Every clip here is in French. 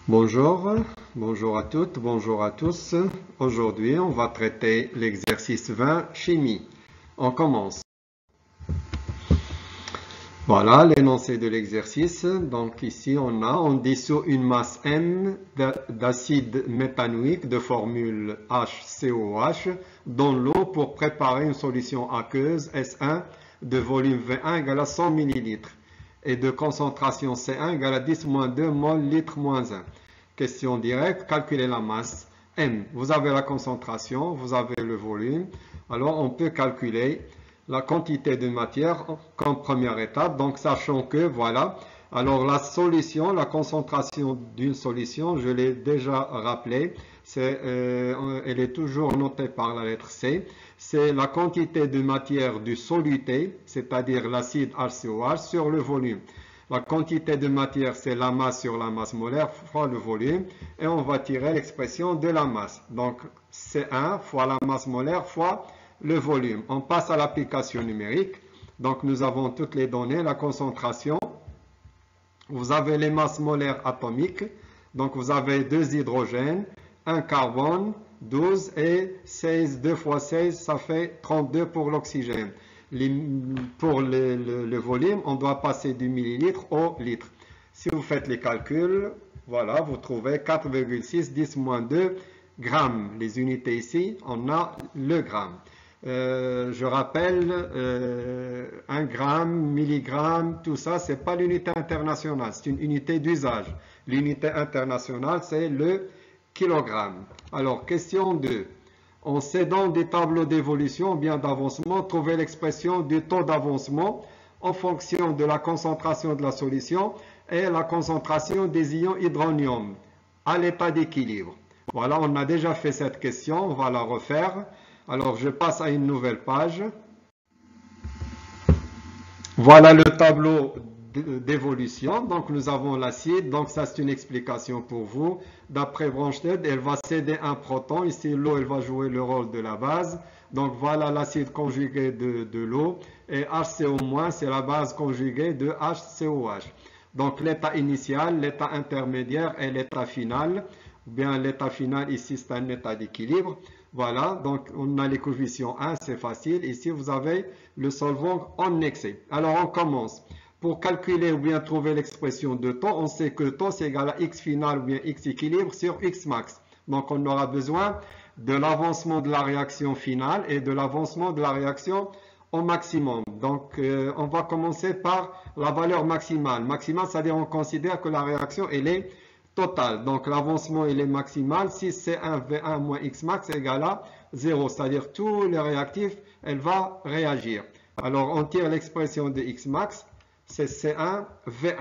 Bonjour, bonjour à toutes, bonjour à tous. Aujourd'hui, on va traiter l'exercice 20, chimie. On commence. Voilà l'énoncé de l'exercice. Donc ici, on dissout une masse M d'acide méthanoïque de formule HCOH dans l'eau pour préparer une solution aqueuse S1 de volume V1 égale à 100 ml et de concentration C1 égale à 10-2 mol litre-1. Question directe, calculez la masse M. Vous avez la concentration, vous avez le volume. Alors on peut calculer la quantité de matière comme première étape. Donc sachant que, voilà, alors la solution, la concentration d'une solution, je l'ai déjà rappelé, elle est toujours notée par la lettre C. C'est la quantité de matière du soluté, c'est-à-dire l'acide HCOH, sur le volume. La quantité de matière, c'est la masse sur la masse molaire fois le volume. Et on va tirer l'expression de la masse. Donc, C1 fois la masse molaire fois le volume. On passe à l'application numérique. Donc, nous avons toutes les données, la concentration. Vous avez les masses molaires atomiques. Donc, vous avez 2 hydrogènes, 1 carbone, 12 et 16, 2 fois 16, ça fait 32 pour l'oxygène. Pour le volume, on doit passer du millilitre au litre. Si vous faites les calculs, voilà, vous trouvez 4,6 10-2 grammes. Les unités ici, on a le gramme. Je rappelle, 1 gramme, milligramme, tout ça, ce n'est pas l'unité internationale, c'est une unité d'usage. L'unité internationale, c'est le kilogramme. Alors, question 2. En s'aidant des tableaux d'évolution ou bien d'avancement, trouver l'expression du taux d'avancement en fonction de la concentration de la solution et la concentration des ions hydronium à l'état d'équilibre. Voilà, on a déjà fait cette question, on va la refaire. Alors, je passe à une nouvelle page. Voilà le tableau d'évolution. Donc, nous avons l'acide. Donc, ça, c'est une explication pour vous. D'après Bronsted, elle va céder un proton. Ici, l'eau, elle va jouer le rôle de la base. Donc, voilà l'acide conjugué de l'eau. Et HCO-, c'est la base conjuguée de HCOH. Donc, l'état initial, l'état intermédiaire et l'état final. Ou bien, l'état final, ici, c'est un état d'équilibre. Voilà, donc on a les coefficients 1, c'est facile. Ici, vous avez le solvant en excès. Alors, on commence. Pour calculer ou bien trouver l'expression de taux, on sait que taux, c'est égal à x final ou bien x équilibre sur x max. Donc, on aura besoin de l'avancement de la réaction finale et de l'avancement de la réaction au maximum. Donc, on va commencer par la valeur maximale. Maximale, c'est-à-dire on considère que la réaction, elle est total. Donc, l'avancement, il est maximal. Si C1 V1 moins X max est égal à 0, c'est-à-dire tous les réactifs, elle va réagir. Alors, on tire l'expression de X max, c'est C1 V1.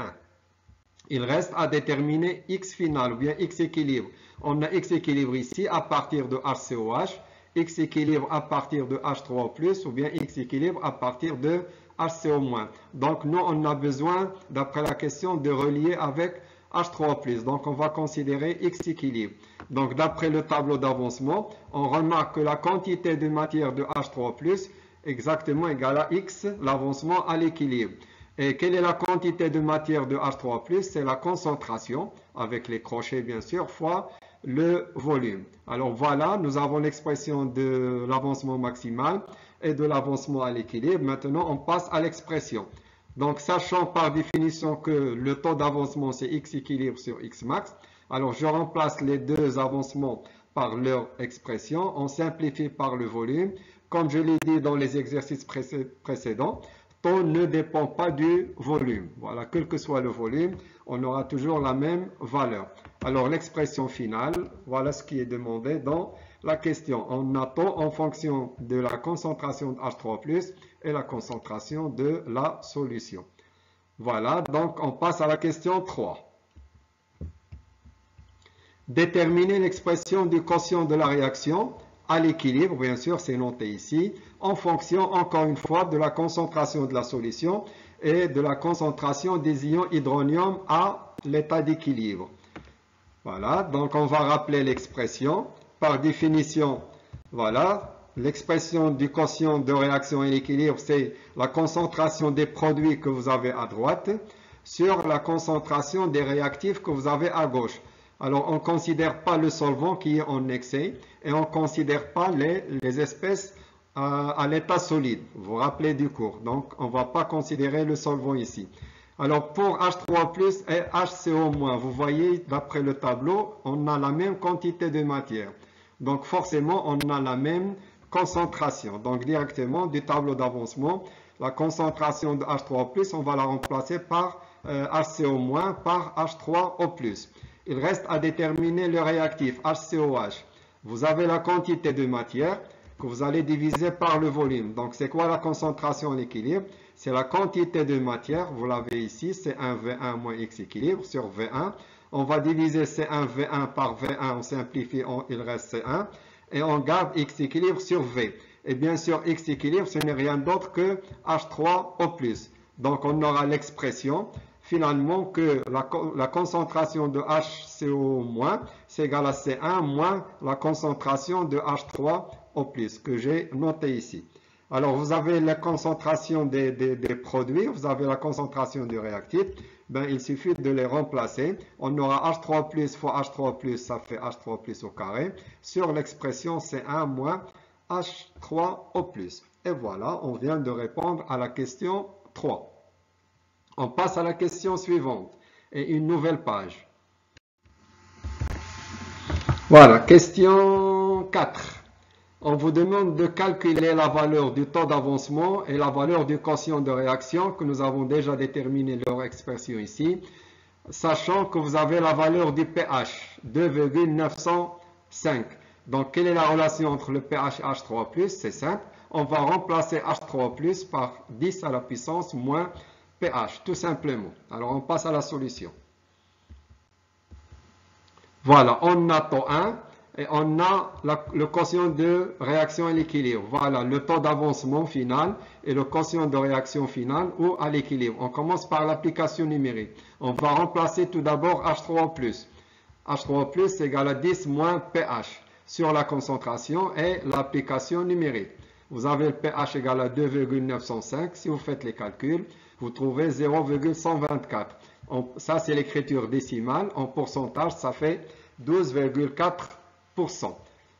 Il reste à déterminer X final ou bien X équilibre. On a X équilibre ici à partir de HCOH, X équilibre à partir de H3+, ou bien X équilibre à partir de HCO-. Donc, nous, on a besoin, d'après la question, de relier avec H3+. Donc, on va considérer X équilibre. Donc, d'après le tableau d'avancement, on remarque que la quantité de matière de H3+, exactement égale à X, l'avancement à l'équilibre. Et quelle est la quantité de matière de H3+? C'est la concentration, avec les crochets bien sûr, fois le volume. Alors voilà, nous avons l'expression de l'avancement maximal et de l'avancement à l'équilibre. Maintenant, on passe à l'expression. Donc, sachant par définition que le taux d'avancement, c'est x équilibre sur x max, alors je remplace les deux avancements par leur expression. On simplifie par le volume. Comme je l'ai dit dans les exercices précédents, taux ne dépend pas du volume. Voilà, quel que soit le volume, on aura toujours la même valeur. Alors, l'expression finale, voilà ce qui est demandé dans la question. On a taux en fonction de la concentration de H3+, et la concentration de la solution. Voilà, donc on passe à la question 3. Déterminer l'expression du quotient de la réaction à l'équilibre, bien sûr, c'est noté ici, en fonction, encore une fois, de la concentration de la solution et de la concentration des ions hydronium à l'état d'équilibre. Voilà, donc on va rappeler l'expression. Par définition, voilà, l'expression du quotient de réaction et l'équilibre, c'est la concentration des produits que vous avez à droite sur la concentration des réactifs que vous avez à gauche. Alors, on ne considère pas le solvant qui est en excès et on ne considère pas les espèces à l'état solide. Vous vous rappelez du cours. Donc, on ne va pas considérer le solvant ici. Alors, pour H3+ et HCO-, vous voyez, d'après le tableau, on a la même quantité de matière. Donc, forcément, on a la même concentration. Donc, directement, du tableau d'avancement, la concentration de H3+, on va la remplacer par HCO- par H3O+. Il reste à déterminer le réactif, HCOH. Vous avez la quantité de matière que vous allez diviser par le volume. Donc, c'est quoi la concentration à l'équilibre? C'est la quantité de matière, vous l'avez ici, c'est 1V1 moins X équilibre sur V1. On va diviser C1V1 par V1, on simplifie, il reste C1. Et on garde X équilibre sur V. Et bien sûr, X équilibre, ce n'est rien d'autre que H3O+. Donc, on aura l'expression finalement que la concentration de HCO-, c'est égal à C1 moins la concentration de H3O+, que j'ai noté ici. Alors, vous avez la concentration des produits, vous avez la concentration du réactif. Ben, il suffit de les remplacer. On aura H3+ fois H3+, ça fait H3+ au carré, sur l'expression C1 moins H3O+. Et voilà, on vient de répondre à la question 3. On passe à la question suivante et une nouvelle page. Voilà, question 4. On vous demande de calculer la valeur du taux d'avancement et la valeur du quotient de réaction que nous avons déjà déterminé leur expression ici, sachant que vous avez la valeur du pH, 2,905. Donc, quelle est la relation entre le pH et H3+? C'est simple. On va remplacer H3+ par 10 à la puissance moins pH, tout simplement. Alors, on passe à la solution. Voilà, on a taux 1 et on a le quotient de réaction à l'équilibre. Voilà, le taux d'avancement final et le quotient de réaction final ou à l'équilibre. On commence par l'application numérique. On va remplacer tout d'abord H3O+. H3O+, c'est égal à 10 moins pH sur la concentration et l'application numérique. Vous avez le pH égal à 2,905. Si vous faites les calculs, vous trouvez 0,124. Ça, c'est l'écriture décimale. En pourcentage, ça fait 12,4%.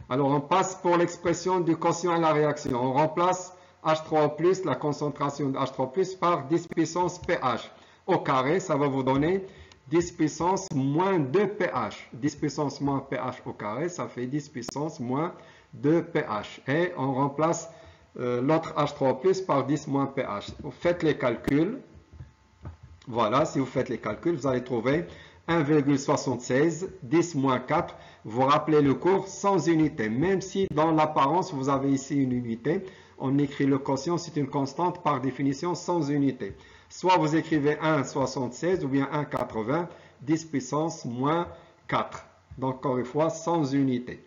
Alors, on passe pour l'expression du quotient à la réaction. On remplace H3+, la concentration de H3+, par 10 puissance pH. Au carré, ça va vous donner 10 puissance moins 2 pH. 10 puissance moins pH au carré, ça fait 10 puissance moins 2 pH. Et on remplace l'autre H3+ par 10 moins pH. Vous faites les calculs. Voilà, si vous faites les calculs, vous allez trouver 1,76, 10 moins 4. Vous rappelez le cours sans unité. Même si dans l'apparence, vous avez ici une unité, on écrit le quotient, c'est une constante par définition sans unité. Soit vous écrivez 1,76 ou bien 1,80, 10 puissance moins 4. Donc, encore une fois, sans unité.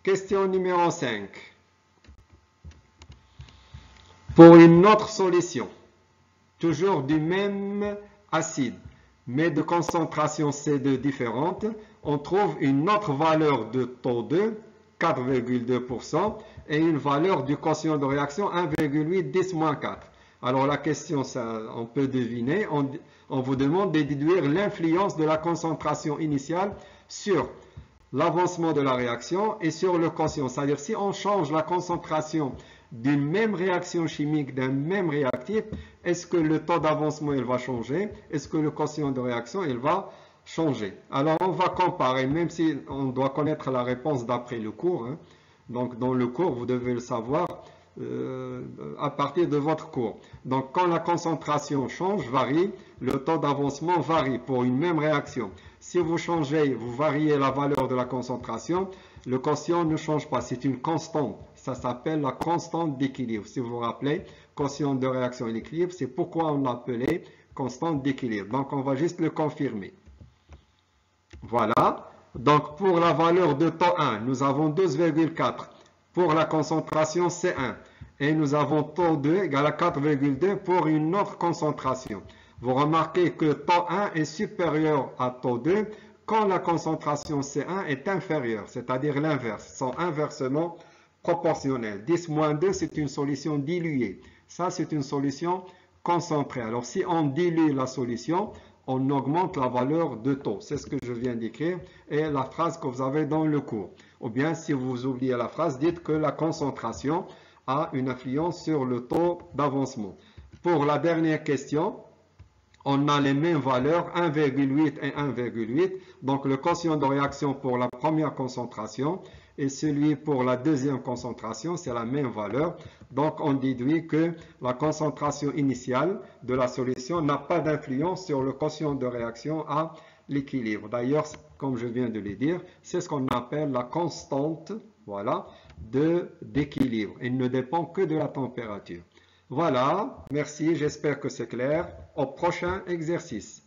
Question numéro 5. Pour une autre solution, toujours du même acide, mais de concentration C2 différente, on trouve une autre valeur de taux 2, 4,2%, et une valeur du quotient de réaction 1,8, 10 moins 4. Alors la question, ça, on peut deviner, on vous demande de déduire l'influence de la concentration initiale sur l'avancement de la réaction et sur le quotient. C'est-à-dire si on change la concentration d'une même réaction chimique, d'un même réactif, est-ce que le taux d'avancement il va changer? Est-ce que le quotient de réaction il va changer? Alors on va comparer, même si on doit connaître la réponse d'après le cours. Hein. Donc dans le cours, vous devez le savoir à partir de votre cours. Donc quand la concentration change, varie, le taux d'avancement varie pour une même réaction. Si vous changez, vous variez la valeur de la concentration, le quotient ne change pas, c'est une constante. Ça s'appelle la constante d'équilibre. Si vous vous rappelez, quotient de réaction et d'équilibre, c'est pourquoi on l'appelait constante d'équilibre. Donc on va juste le confirmer. Voilà. Donc pour la valeur de taux 1, nous avons 12,4 pour la concentration C1. Et nous avons taux 2 égal à 4,2 pour une autre concentration. Vous remarquez que taux 1 est supérieur à taux 2 quand la concentration C1 est inférieure, c'est-à-dire l'inverse, sont inversement proportionnels. 10 moins 2, c'est une solution diluée. Ça, c'est une solution concentrée. Alors, si on dilue la solution, on augmente la valeur de taux. C'est ce que je viens d'écrire et la phrase que vous avez dans le cours. Ou bien, si vous oubliez la phrase, dites que la concentration a une influence sur le taux d'avancement. Pour la dernière question, on a les mêmes valeurs, 1,8 et 1,8. Donc, le quotient de réaction pour la première concentration et celui pour la deuxième concentration, c'est la même valeur. Donc, on déduit que la concentration initiale de la solution n'a pas d'influence sur le quotient de réaction à l'équilibre. D'ailleurs, comme je viens de le dire, c'est ce qu'on appelle la constante, voilà, d'équilibre. Il ne dépend que de la température. Voilà, merci, j'espère que c'est clair. Au prochain exercice.